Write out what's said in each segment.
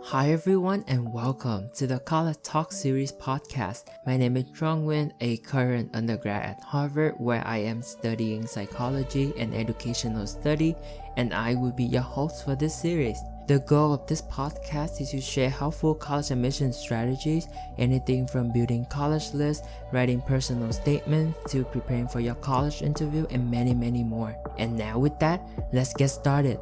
Hi everyone and welcome to the College Talk Series podcast. My name is Jongwin, a current undergrad at Harvard where I am studying psychology and educational study, and I will be your host for this series. The goal of this podcast is to share helpful college admission strategies, anything from building college lists, writing personal statements, to preparing for your college interview, and many more. And now with that, let's get started.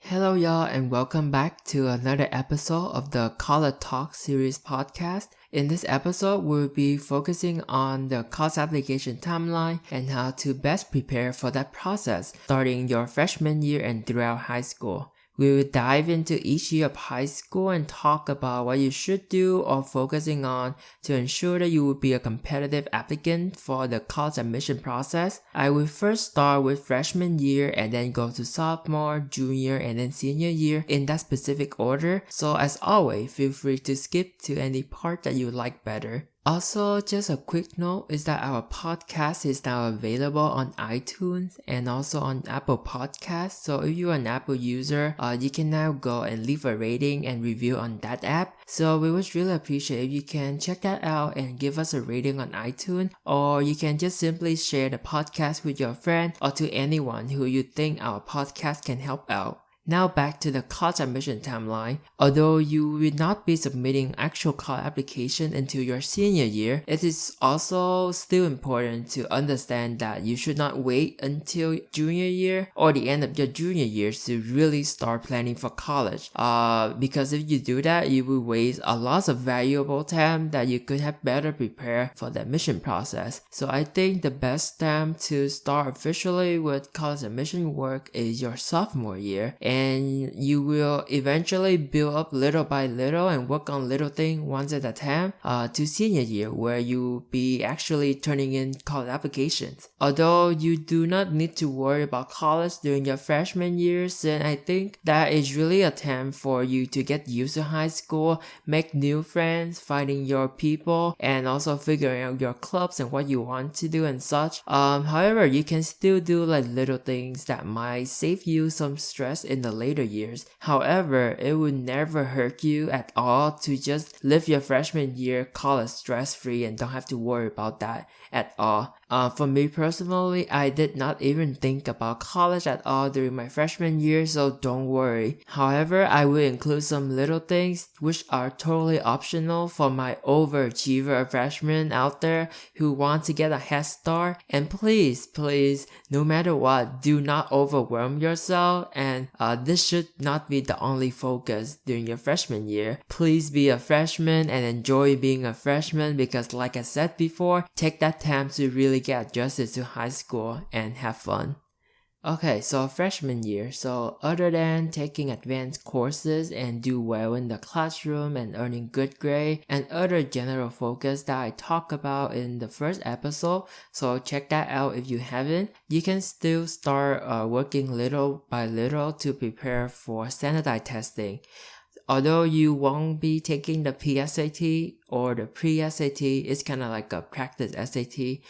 Hello y'all and welcome back to another episode of the College Talk Series podcast. In this episode, we'll be focusing on the college application timeline and how to best prepare for that process starting your freshman year and throughout high school. We will dive into each year of high school and talk about what you should do or focusing on to ensure that you will be a competitive applicant for the college admission process. I will first start with freshman year and then go to sophomore, junior, and then senior year in that specific order. So as always, feel free to skip to any part that you like better. Also, just a quick note is that our podcast is now available on iTunes and also on Apple Podcasts. So if you're an Apple user, you can now go and leave a rating and review on that app. So we would really appreciate if you can check that out and give us a rating on iTunes, or you can just simply share the podcast with your friend or to anyone who you think our podcast can help out. Now back to the college admission timeline. Although you will not be submitting actual college application until your senior year, it is also still important to understand that you should not wait until junior year or the end of your junior year to really start planning for college. Because if you do that, you will waste a lot of valuable time that you could have better prepared for the admission process. So I think the best time to start officially with college admission work is your sophomore year. And you will eventually build up little by little and work on little things once at a time to senior year where you'll be actually turning in college applications. Although you do not need to worry about college during your freshman years, then I think that is really a time for you to get used to high school, make new friends, finding your people, and also figuring out your clubs and what you want to do and such. However, you can still do like little things that might save you some stress in the later years. However, it would never hurt you at all to just live your freshman year college stress-free and don't have to worry about that at all. For me personally, I did not even think about college at all during my freshman year, so don't worry. However, I will include some little things which are totally optional for my overachiever freshmen out there who want to get a head start. And please, no matter what, do not overwhelm yourself, and this should not be the only focus during your freshman year. Please be a freshman and enjoy being a freshman because like I said before, take that time to really get adjusted to high school and have fun. Okay, so freshman year. So other than taking advanced courses and do well in the classroom and earning good grade and other general focus that I talked about in the first episode, so check that out if you haven't, you can still start working little by little to prepare for standardized testing. Although you won't be taking the PSAT or the pre-SAT, it's kind of like a practice SAT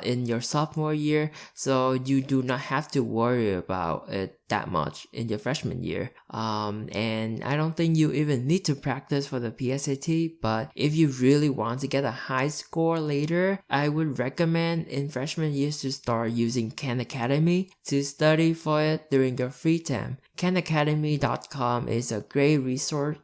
in your sophomore year, so you do not have to worry about it that much in your freshman year. And I don't think you even need to practice for the PSAT, but if you really want to get a high score later, I would recommend in freshman years to start using Khan Academy to study for it during your free time. KhanAcademy.com is a great resource.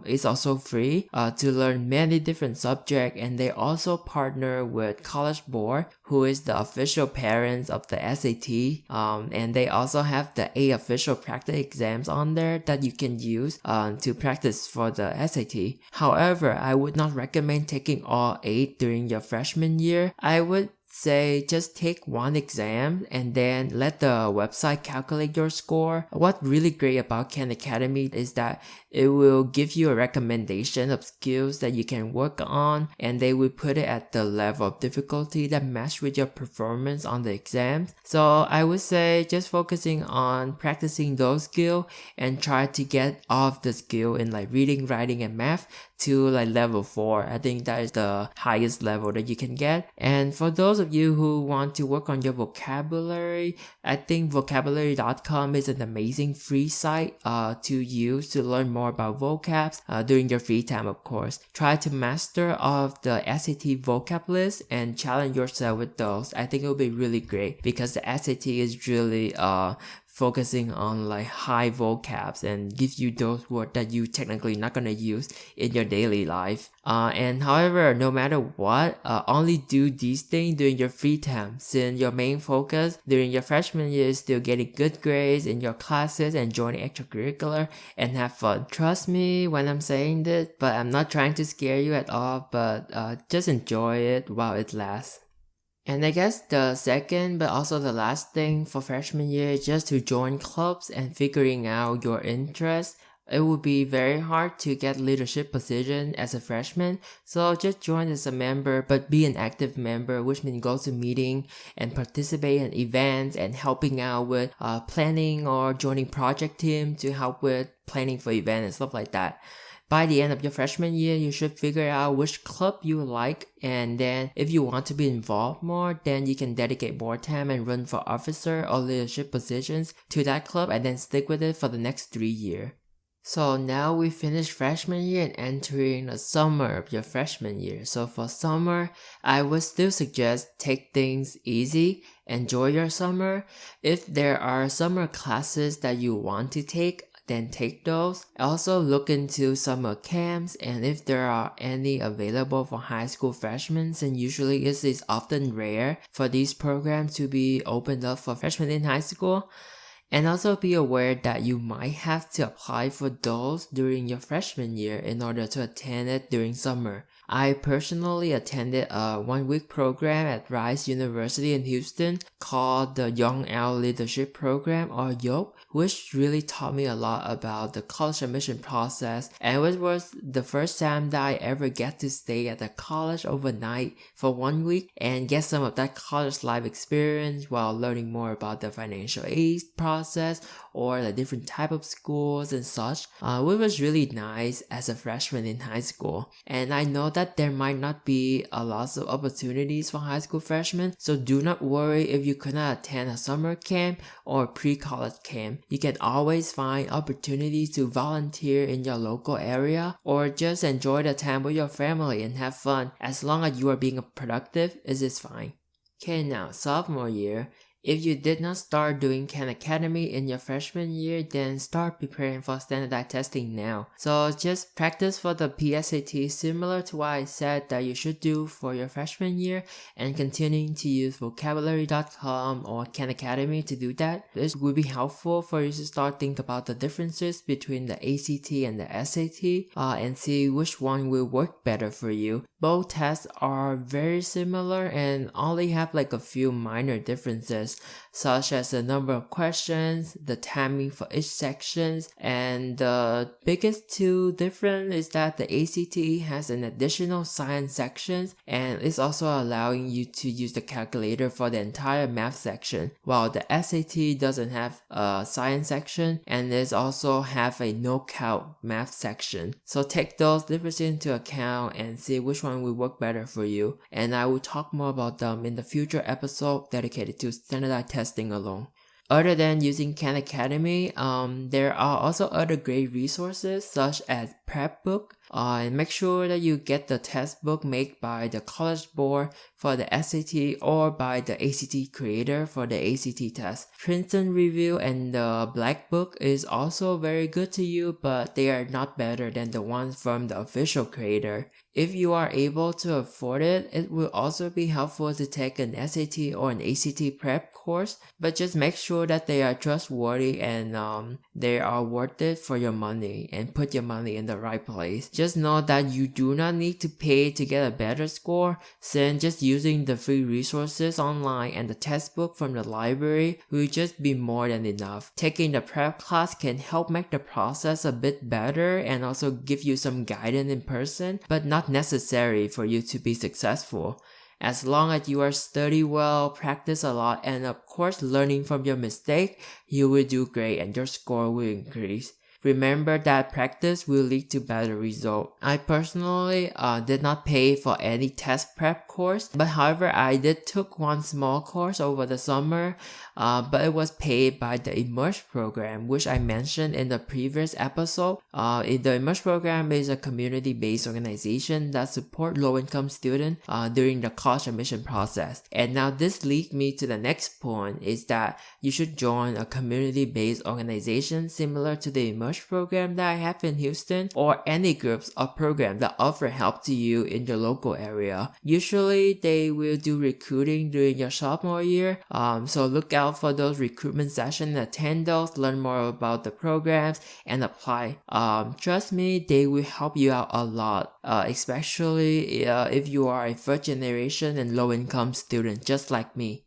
It's also free to learn many different subjects, and they also partner with College Board, who is the official parents of the SAT, and they also have the 8 official practice exams on there that you can use to practice for the SAT. However, I would not recommend taking all 8 during your freshman year. I would say just take one exam and then let the website calculate your score. What's really great about Khan Academy is that it will give you a recommendation of skills that you can work on, and they will put it at the level of difficulty that match with your performance on the exams. So I would say just focusing on practicing those skills and try to get all of the skill in like reading, writing, and math to like level 4. I think that is the highest level that you can get. And for those of you who want to work on your vocabulary, I think vocabulary.com is an amazing free site to use to learn more about vocabs during your free time, of course. Try to master all of the SAT vocab list and challenge yourself with those. I think it will be really great because the SAT is really focusing on like high vocabs and gives you those words that you technically not gonna use in your daily life. And however, no matter what, only do these things during your free time, since your main focus during your freshman year is still getting good grades in your classes and joining extracurricular and have fun. Trust me when I'm saying this, but I'm not trying to scare you at all, but just enjoy it while it lasts. And I guess the second but also the last thing for freshman year is just to join clubs and figuring out your interests. It would be very hard to get leadership position as a freshman, so just join as a member but be an active member, which means go to meeting and participate in events and helping out with planning or joining project team to help with planning for events and stuff like that. By the end of your freshman year, you should figure out which club you like, and then if you want to be involved more, then you can dedicate more time and run for officer or leadership positions to that club and then stick with it for the next 3 years. So now we finished freshman year and entering the summer of your freshman year. So for summer, I would still suggest take things easy, enjoy your summer. If there are summer classes that you want to take, then take those. Also look into summer camps and if there are any available for high school freshmen, and usually it is often rare for these programs to be opened up for freshmen in high school. And also be aware that you might have to apply for those during your freshman year in order to attend it during summer. I personally attended a 1-week program at Rice University in Houston called the Young L Leadership Program, or YOLP, which really taught me a lot about the college admission process, and it was the first time that I ever get to stay at a college overnight for 1 week and get some of that college life experience while learning more about the financial aid process or the different type of schools and such, which was really nice as a freshman in high school. And I know that there might not be a lot of opportunities for high school freshmen, so do not worry if you cannot attend a summer camp or pre-college camp. You can always find opportunities to volunteer in your local area or just enjoy the time with your family and have fun. As long as you are being productive, it is fine. Okay, now sophomore year. If you did not start doing Khan Academy in your freshman year, then start preparing for standardized testing now. So just practice for the PSAT similar to what I said that you should do for your freshman year, and continuing to use vocabulary.com or Khan Academy to do that. This would be helpful for you to start thinking about the differences between the ACT and the SAT and see which one will work better for you. Both tests are very similar and only have like a few minor differences, such as the number of questions, the timing for each section, and the biggest two difference is that the ACT has an additional science section and it's also allowing you to use the calculator for the entire math section, while the SAT doesn't have a science section and it also have a no count math section. So take those differences into account and see which one will work better for you, and I will talk more about them in the future episode dedicated to standardized testing alone. Other than using Khan Academy, there are also other great resources such as Prep Book, and make sure that you get the test book made by the College Board for the SAT or by the ACT creator for the ACT test. Princeton Review and the Black Book is also very good to you, but they are not better than the ones from the official creator. If you are able to afford it, it will also be helpful to take an SAT or an ACT prep course, but just make sure that they are trustworthy and they are worth it for your money, and put your money in the right place. Just know that you do not need to pay to get a better score, since just using the free resources online and the test book from the library will just be more than enough. Taking the prep class can help make the process a bit better and also give you some guidance in person, but not necessary for you to be successful. As long as you are study well, practice a lot, and of course learning from your mistake, you will do great and your score will increase. Remember that practice will lead to better results. I personally did not pay for any test prep course, but however I did took one small course over the summer, but it was paid by the Immerse program, which I mentioned in the previous episode. The Immerse program is a community-based organization that supports low-income students during the college admission process. And now this leads me to the next point, is that you should join a community-based organization similar to the Immerse program that I have in Houston, or any groups or programs that offer help to you in your local area. Usually they will do recruiting during your sophomore year, so look out for those recruitment sessions, attend those, learn more about the programs, and apply. Trust me, they will help you out a lot, especially if you are a first generation and low income student just like me.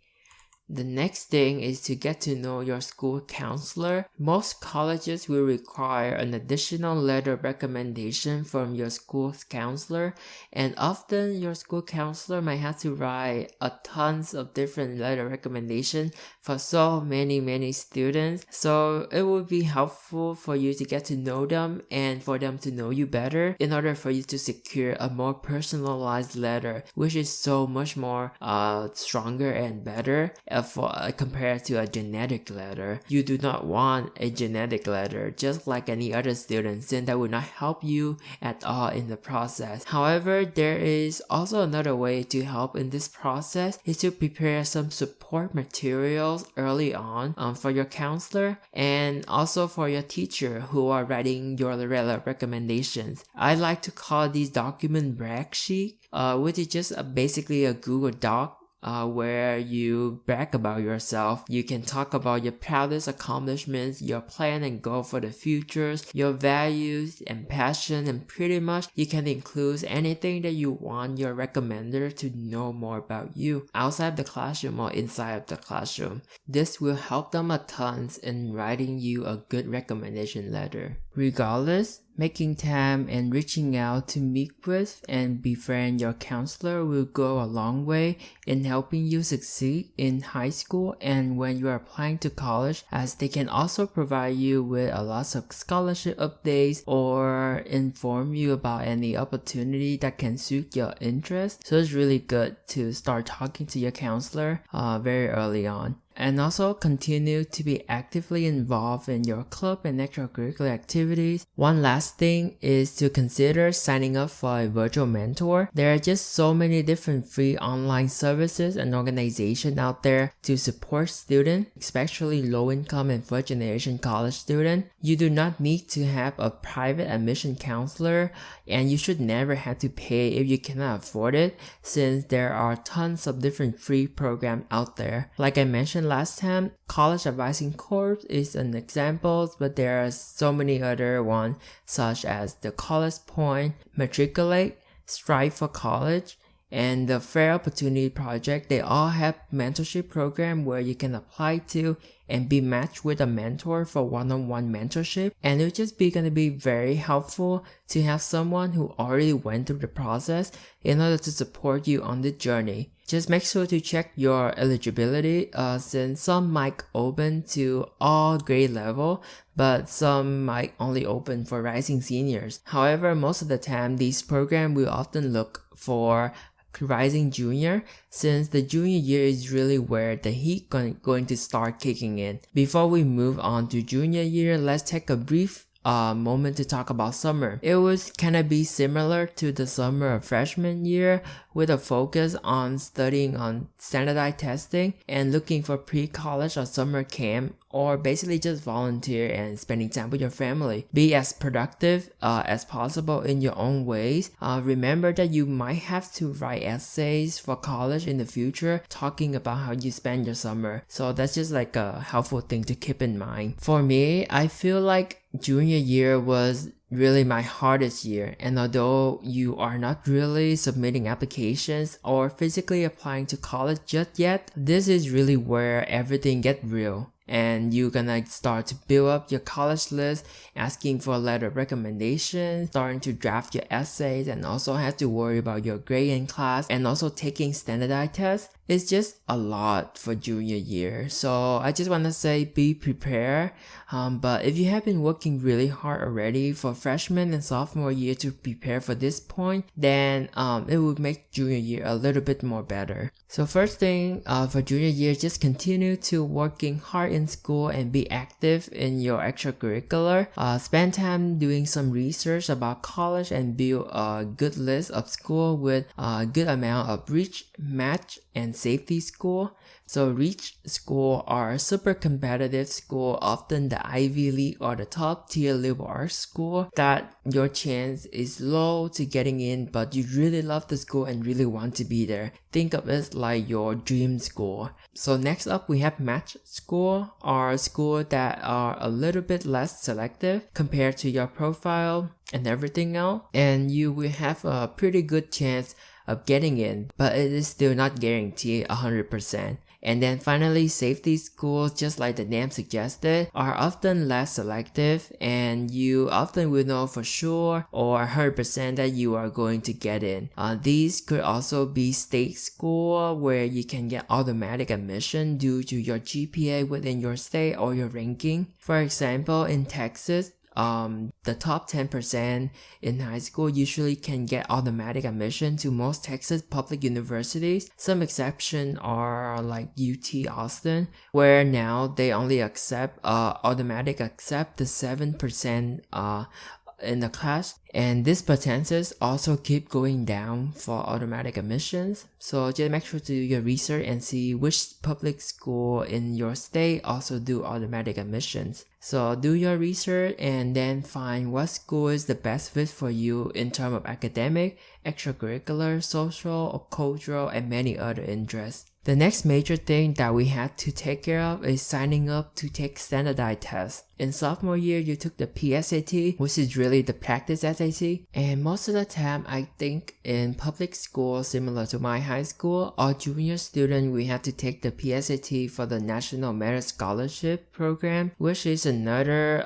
The next thing is to get to know your school counselor. Most colleges will require an additional letter of recommendation from your school's counselor, and often your school counselor might have to write a tons of different letter recommendations for so many students. So it would be helpful for you to get to know them and for them to know you better in order for you to secure a more personalized letter, which is so much more stronger and better compared to a genetic letter. You do not want a genetic letter just like any other student, since that would not help you at all in the process. However, there is also another way to help in this process, is to prepare some support materials early on for your counselor and also for your teacher who are writing your recommendations. I like to call these document brag sheet, which is just basically a Google Doc where you brag about yourself. You can talk about your proudest accomplishments, your plan and goal for the futures, your values and passion, and pretty much you can include anything that you want your recommender to know more about you outside the classroom or inside of the classroom. This will help them a ton in writing you a good recommendation letter. Regardless, making time and reaching out to meet with and befriend your counselor will go a long way in helping you succeed in high school and when you are applying to college, as they can also provide you with a lot of scholarship updates or inform you about any opportunity that can suit your interest. So it's really good to start talking to your counselor very early on. And also continue to be actively involved in your club and extracurricular activities. One last thing is to consider signing up for a virtual mentor. There are just so many different free online services and organizations out there to support students, especially low-income and first-generation college students. You do not need to have a private admission counselor, and you should never have to pay if you cannot afford it, since there are tons of different free programs out there. Like I mentioned last time, College Advising Corps is an example, but there are so many other ones such as the College Point, Matriculate, Strive for College, and the Fair Opportunity Project. They all have mentorship program where you can apply to and be matched with a mentor for one-on-one mentorship, and it will just be going to be very helpful to have someone who already went through the process in order to support you on the journey. Just make sure to check your eligibility, since some might open to all grade level, but some might only open for rising seniors. However, most of the time, these programs will often look for rising junior, since the junior year is really where the heat going to start kicking in. Before we move on to junior year, let's take a brief moment to talk about summer. It was kind of be similar to the summer of freshman year, with a focus on studying on standardized testing and looking for pre-college or summer camp, or basically just volunteer and spending time with your family. Be as productive as possible in your own ways. Remember that you might have to write essays for college in the future talking about how you spend your summer. So that's just like a helpful thing to keep in mind. For me, I feel like junior year was really my hardest year, and although you are not really submitting applications or physically applying to college just yet, this is really where everything gets real. And you're gonna start to build up your college list, asking for a letter of recommendation, starting to draft your essays, and also have to worry about your grade in class, and also taking standardized tests. It's just a lot for junior year. So I just want to say be prepared. But if you have been working really hard already for freshman and sophomore year to prepare for this point, then it would make junior year a little bit more better. So first thing for junior year, just continue to working hard in school and be active in your extracurricular. Spend time doing some research about college and build a good list of school with a good amount of reach, match, and safety school. So reach school are super competitive school, often the Ivy League or the top tier liberal arts school that your chance is low to getting in, but you really love the school and really want to be there. Think of it like your dream school. So next up we have match school, or school that are a little bit less selective compared to your profile and everything else, and you will have a pretty good chance of getting in, but it is still not guaranteed 100%. And then finally, safety schools, just like the name suggested, are often less selective, and you often will know for sure or 100% that you are going to get in. These could also be state school where you can get automatic admission due to your GPA within your state or your ranking. For example, in Texas, the top 10% in high school usually can get automatic admission to most Texas public universities. Some exceptions are like UT Austin, where now they only automatic accept the 7% in the class, and this percentage also keep going down for automatic admissions. So just make sure to do your research and see which public school in your state also do automatic admissions. So do your research and then find what school is the best fit for you in terms of academic, extracurricular, social, or cultural, and many other interests. The next major thing that we had to take care of is signing up to take standardized tests. In sophomore year, you took the PSAT, which is really the practice SAT, and most of the time, I think in public school, similar to my high school, or junior student, we have to take the PSAT for the National Merit Scholarship Program, which is another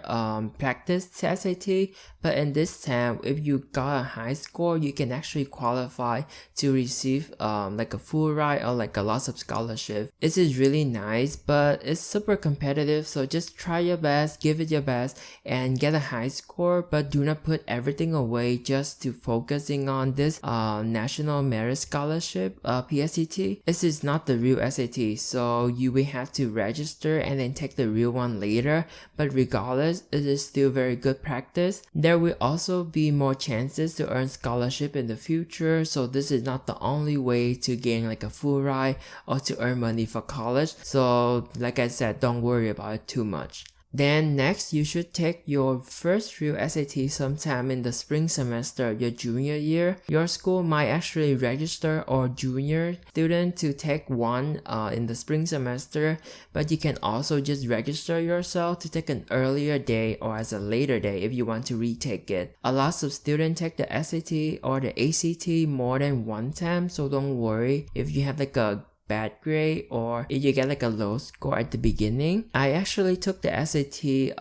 practice SAT. But in this time, if you got a high score, you can actually qualify to receive like a full ride or like a lots of scholarship. This is really nice, but it's super competitive, so just try your best, give it your best, and get a high score, but do not put everything away just to focusing on this National Merit Scholarship PSAT. This is not the real SAT, so you will have to register and then take the real one later, but regardless, it is still very good practice. There will also be more chances to earn scholarship in the future, so this is not the only way to gain like a full ride or to earn money for college. So like I said, don't worry about it too much. Then next, you should take your first real SAT sometime in the spring semester of your junior year. Your school might actually register or junior student to take one in the spring semester, but you can also just register yourself to take an earlier day or as a later day if you want to retake it. A lot of students take the SAT or the ACT more than one time, so don't worry if you have like a bad grade or if you get like a low score at the beginning. I actually took the SAT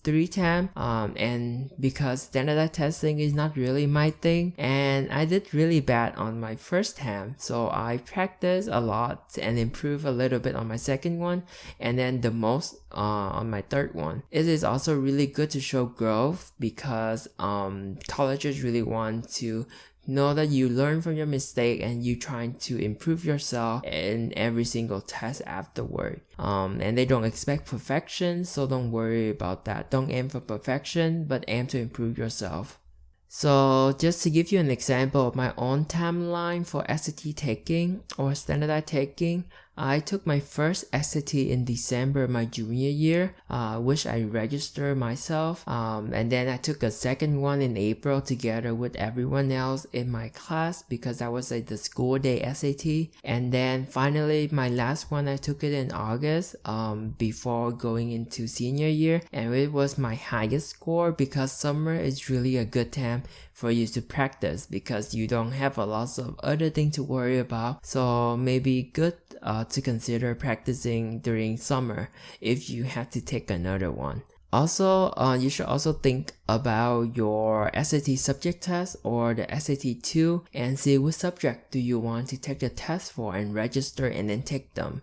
3 times and because standardized testing is not really my thing, and I did really bad on my first time, so I practiced a lot and improved a little bit on my second one, and then the most on my third one. It is also really good to show growth because colleges really want to know that you learn from your mistake and you trying to improve yourself in every single test afterward. And they don't expect perfection, so don't worry about that. Don't aim for perfection, but aim to improve yourself. So just to give you an example of my own timeline for SAT taking or standardized taking, I took my first SAT in December of my junior year, which I registered myself, and then I took a second one in April together with everyone else in my class because that was like the school day SAT. And then finally my last one, I took it in August before going into senior year, and it was my highest score because summer is really a good time for you to practice because you don't have a lot of other things to worry about. So maybe good to consider practicing during summer if you have to take another one. Also, you should also think about your SAT subject test or the SAT 2 and see which subject do you want to take the test for and register and then take them.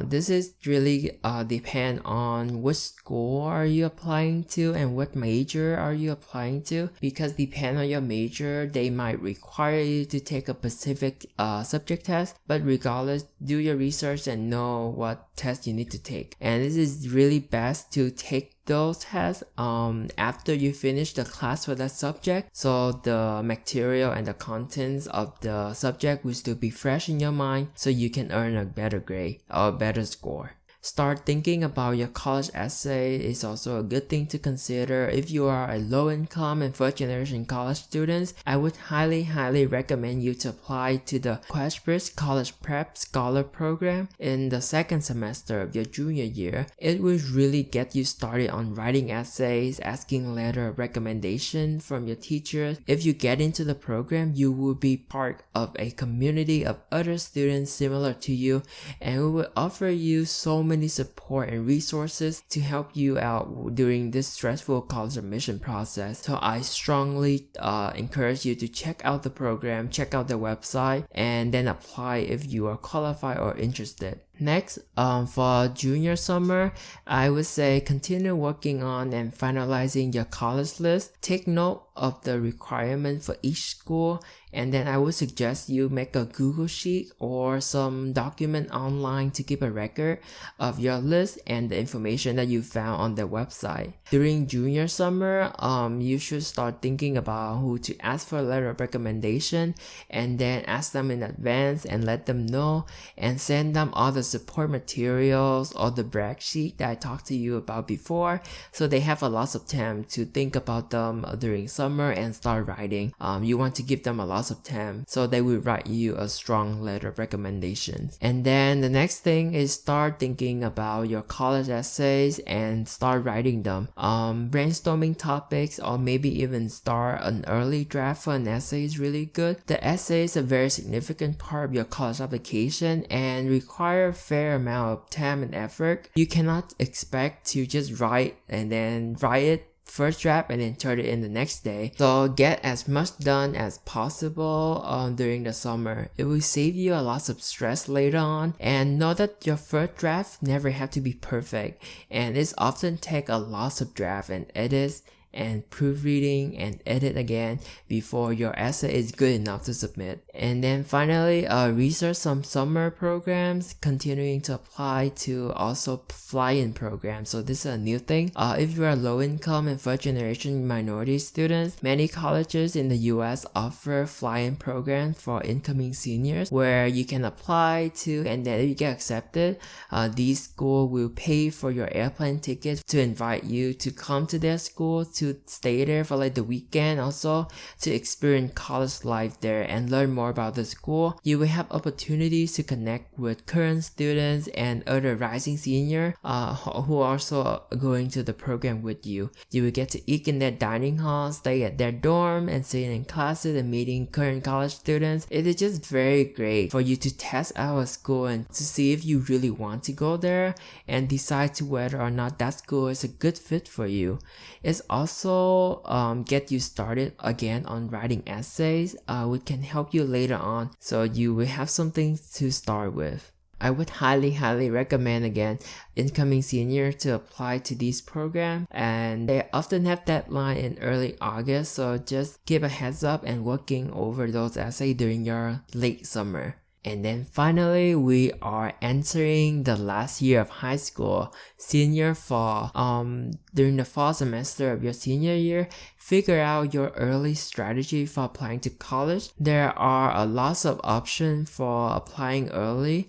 This is really depend on which school are you applying to and what major are you applying to, because depend on your major, they might require you to take a specific subject test, but regardless, do your research and know what test you need to take. And this is really best to take those tests after you finish the class for that subject, so the material and the contents of the subject will still be fresh in your mind, so you can earn a better grade or a better score. Start thinking about your college essay is also a good thing to consider. If you are a low-income and first-generation college students, I would highly recommend you to apply to the Questbridge College Prep Scholar Program in the second semester of your junior year. It will really get you started on writing essays, asking letter of recommendation from your teachers. If you get into the program, you will be part of a community of other students similar to you, and it will offer you so many support and resources to help you out during this stressful college admission process. So I strongly encourage you to check out the program, check out the website, and then apply if you are qualified or interested. Next, for junior summer, I would say continue working on and finalizing your college list. Take note of the requirement for each school, and then I would suggest you make a Google Sheet or some document online to keep a record of your list and the information that you found on their website. During junior summer, you should start thinking about who to ask for a letter of recommendation, and then ask them in advance and let them know, and send them all the support materials or the brag sheet that I talked to you about before, so they have a lot of time to think about them during summer and start writing. You want to give them a lot of time so they will write you a strong letter of recommendation. And then the next thing is start thinking about your college essays and start writing them. Brainstorming topics or maybe even start an early draft for an essay is really good. The essay is a very significant part of your college application and require a fair amount of time and effort. You cannot expect to just write it first draft and then turn it in the next day. So get as much done as possible during the summer. It will save you a lot of stress later on, and know that your first draft never have to be perfect, and it's often take a lot of draft and edits and proofreading and edit again before your essay is good enough to submit. And then finally, research some summer programs, continuing to apply to also fly-in programs. So this is a new thing. If you are low income and first generation minority students, many colleges in the US offer fly-in programs for incoming seniors where you can apply to, and then if you get accepted, these schools will pay for your airplane tickets to invite you to come to their school to stay there for like the weekend, also to experience college life there and learn more about the school. You will have opportunities to connect with current students and other rising seniors who are also going to the program with you. You will get to eat in their dining hall, stay at their dorm, and sit in classes and meeting current college students. It is just very great for you to test out a school and to see if you really want to go there and decide to whether or not that school is a good fit for you. It's also get you started again on writing essays, which can help you later on, so you will have something to start with. I would highly recommend again incoming senior to apply to these programs, and they often have deadline in early August, so just give a heads up and working over those essays during your late summer. And then finally, we are entering the last year of high school, senior fall. During the fall semester of your senior year, figure out your early strategy for applying to college. There are a lot of options for applying early.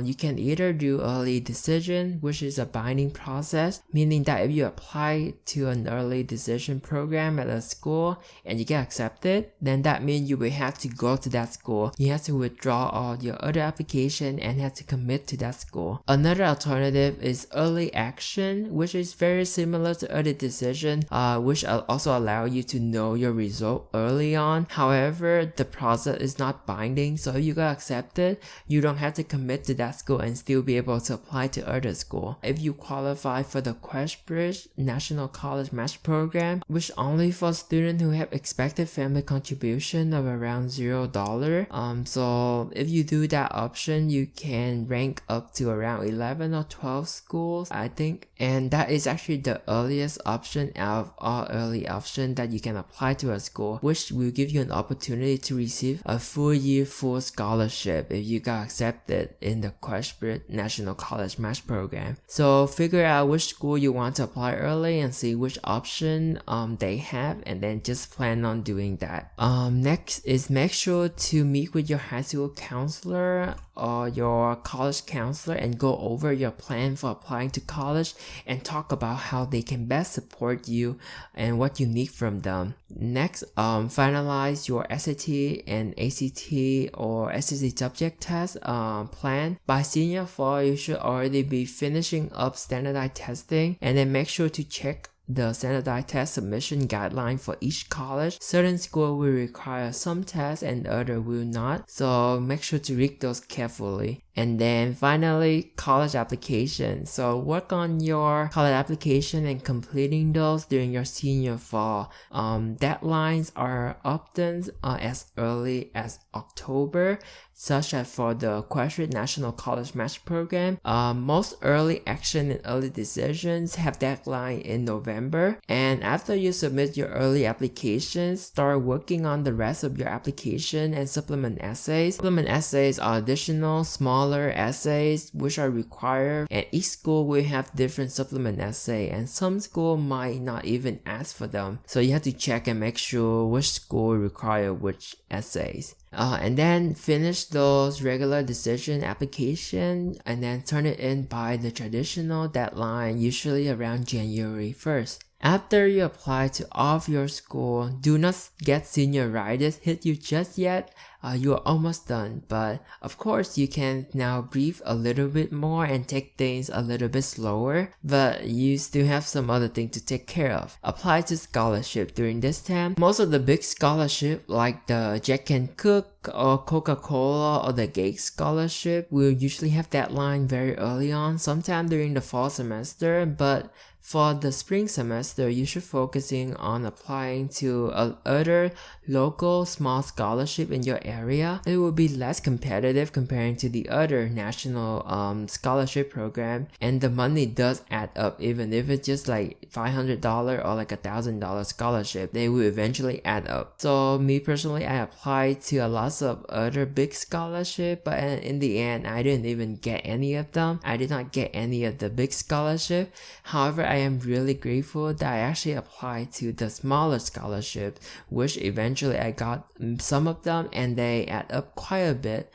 You can either do early decision, which is a binding process, meaning that if you apply to an early decision program at a school and you get accepted, then that means you will have to go to that school. You have to withdraw all your other application and have to commit to that school. Another alternative is early action, which is very similar to early decision, which also allow you to know your result early on. However, the process is not binding, so if you got accepted, you don't have to commit to that school and still be able to apply to other school. If you qualify for the Questbridge National College Match Program, which only for students who have expected family contribution of around $0. So if you do that option, you can rank up to around 11 or 12 schools, I think. And that is actually the earliest option out of all early options that you can apply to a school, which will give you an opportunity to receive a full scholarship if you got accepted in the Questbridge National College Match Program. So figure out which school you want to apply early and see which option they have, and then just plan on doing that. Next is make sure to meet with your high school counselor or your college counselor and go over your plan for applying to college and talk about how they can best support you and what you need from them. Next, finalize your SAT and ACT or SAT subject test plan. By senior fall, you should already be finishing up standardized testing, and then make sure to check the standardized test submission guideline for each college. Certain schools will require some tests and others will not, so make sure to read those carefully. And then finally, college application. So work on your college application and completing those during your senior fall. Deadlines are often as early as October, such as for the Questbridge National College Match Program. Most early action and early decisions have deadline in November. And after you submit your early applications, start working on the rest of your application and supplement essays. Supplement essays are additional, smaller essays which are required, and each school will have different supplement essay, and some school might not even ask for them. So you have to check and make sure which school require which essays. And then finish those regular decision application and then turn it in by the traditional deadline, usually around January 1st. After you apply to all of your school, do not get senioritis hit you just yet. You are almost done, but of course you can now breathe a little bit more and take things a little bit slower, but you still have some other things to take care of. Apply to scholarship during this time. Most of the big scholarship like the Jack and Cook or Coca-Cola or the Gates scholarship will usually have deadline very early on, sometime during the fall semester, but for the spring semester, you should focusing on applying to other local small scholarship in your area. It will be less competitive comparing to the other national scholarship program, and the money does add up. Even if it's just like $500 or like $1,000 scholarship, they will eventually add up. So me personally, I applied to a lot of other big scholarship, but in the end, I didn't even get any of them. I did not get any of the big scholarship. However, I am really grateful that I actually applied to the smaller scholarship, which eventually I got some of them, and they add up quite a bit,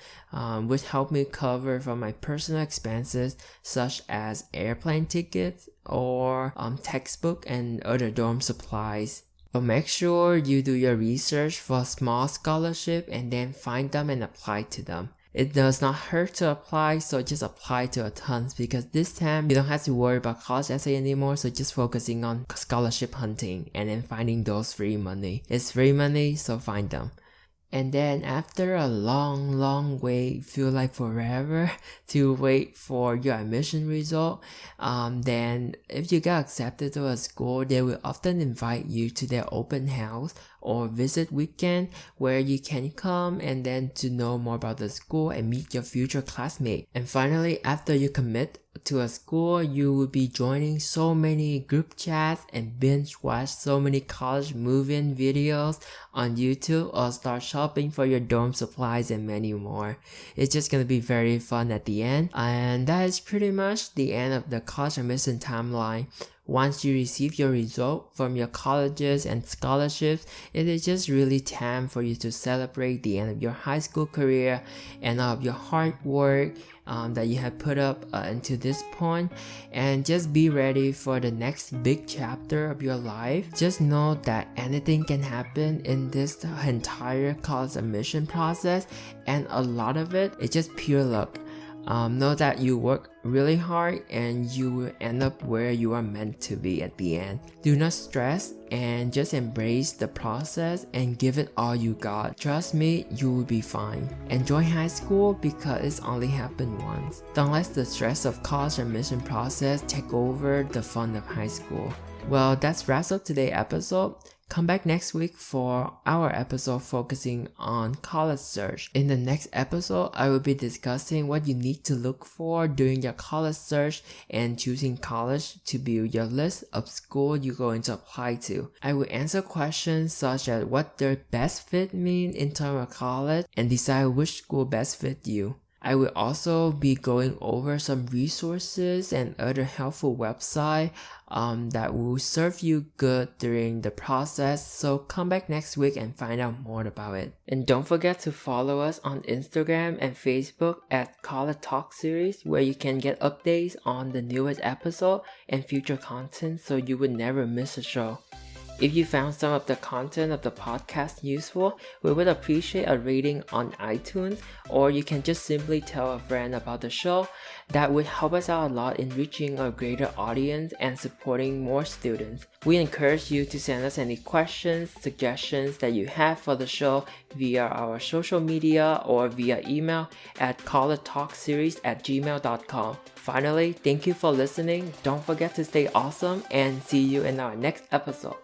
which helped me cover for my personal expenses such as airplane tickets or textbook and other dorm supplies. But make sure you do your research for small scholarship and then find them and apply to them. It does not hurt to apply, so just apply to a ton, because this time you don't have to worry about college essay anymore, so just focusing on scholarship hunting and then finding those free money. It's free money, so find them. And then after a long wait, feel like forever to wait for your admission result, then if you got accepted to a school, they will often invite you to their open house or visit weekend where you can come and then to know more about the school and meet your future classmate. And finally, after you commit to a school, you will be joining so many group chats and binge watch so many college move-in videos on YouTube or start shopping for your dorm supplies and many more. It's just gonna be very fun at the end. And that is pretty much the end of the college admission timeline. Once you receive your result from your colleges and scholarships, it is just really time for you to celebrate the end of your high school career and all of your hard work that you have put up until this point, and just be ready for the next big chapter of your life. Just know that anything can happen in this entire college admission process, and a lot of it is just pure luck. Know that you work really hard and you will end up where you are meant to be at the end. Do not stress and just embrace the process and give it all you got. Trust me, you will be fine. Enjoy high school because it's only happened once. Don't let the stress of college admission process take over the fun of high school. Well, that's wraps up today's episode. Come back next week for our episode focusing on college search. In the next episode, I will be discussing what you need to look for during your college search and choosing college to build your list of schools you're going to apply to. I will answer questions such as what their best fit mean in terms of college and decide which school best fit you. I will also be going over some resources and other helpful websites that will serve you good during the process, so come back next week and find out more about it. And don't forget to follow us on Instagram and Facebook at College Talk Series, where you can get updates on the newest episode and future content so you would never miss a show. If you found some of the content of the podcast useful, we would appreciate a rating on iTunes, or you can just simply tell a friend about the show. That would help us out a lot in reaching a greater audience and supporting more students. We encourage you to send us any questions, suggestions that you have for the show via our social media or via email at collegetalkseries@gmail.com. Finally, thank you for listening. Don't forget to stay awesome and see you in our next episode.